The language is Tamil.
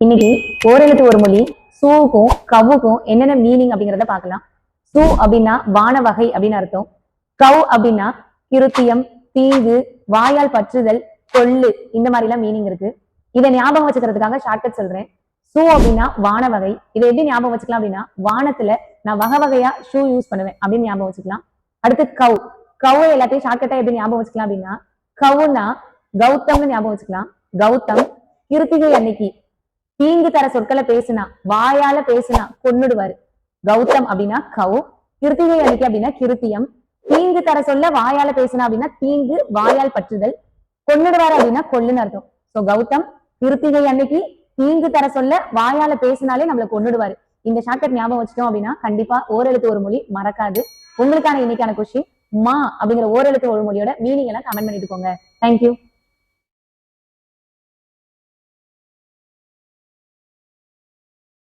இன்னைக்கு ஓரெழுத்து ஒரு மொழி சூவுக்கும் கவுக்கும் என்னென்ன மீனிங் அப்படிங்கிறத பார்க்கலாம். சூ அப்படின்னா வான வகை அப்படின்னு அர்த்தம். கவ் அப்படின்னா கிருத்தியம், தீங்கு, வாயால் பற்றுதல், கொள்ளு, இந்த மாதிரி எல்லாம் மீனிங் இருக்கு. இதை ஞாபகம் வச்சுக்கிறதுக்காக ஷார்ட்கட் சொல்றேன். சூ அப்படின்னா வான வகை. இதை எப்படி ஞாபகம் வச்சுக்கலாம் அப்படின்னா, வானத்துல நான் வகை வகையா ஷூ யூஸ் பண்ணுவேன் அப்படின்னு ஞாபகம் வச்சுக்கலாம். அடுத்து கவ். கவ் எல்லாத்தையும் ஷார்ட்கட்டா எப்படி ஞாபகம் வச்சுக்கலாம் அப்படின்னா, கவுனா கௌதம்னு ஞாபகம் வச்சுக்கலாம். கௌதம் கிருத்திகை அன்னைக்கு தீங்கு தர சொற்களை பேசுனா, வாயால பேசுனா கொன்னுடுவாரு. கௌதம் அப்படின்னா கவு, கிருத்திகை அன்னைக்கு அப்படின்னா கிருத்தியம், தீங்கு தர சொல்ல வாயால பேசுனா அப்படின்னா தீங்கு, வாயால் பற்றுதல், கொன்னுடுவாரு அப்படின்னா கொல்லுன்னு அர்த்தம். சோ கௌதம் கிருத்திகை அன்னைக்கு தீங்கு தர சொல்ல வாயால பேசினாலே நம்மளை கொன்னுடுவாரு. இந்த ஷார்ட்கட் ஞாபகம் வச்சிட்டோம் அப்படின்னா கண்டிப்பா ஓரெழுத்து ஒரு மொழி மறக்காது. உங்களுக்கான இன்னைக்கான கொஸ்டின், மா அப்படிங்கிற ஓரெழுத்து ஒரு மொழியோட மீனிங் எல்லாம் கமெண்ட் பண்ணிட்டு போங்க. தேங்க்யூ.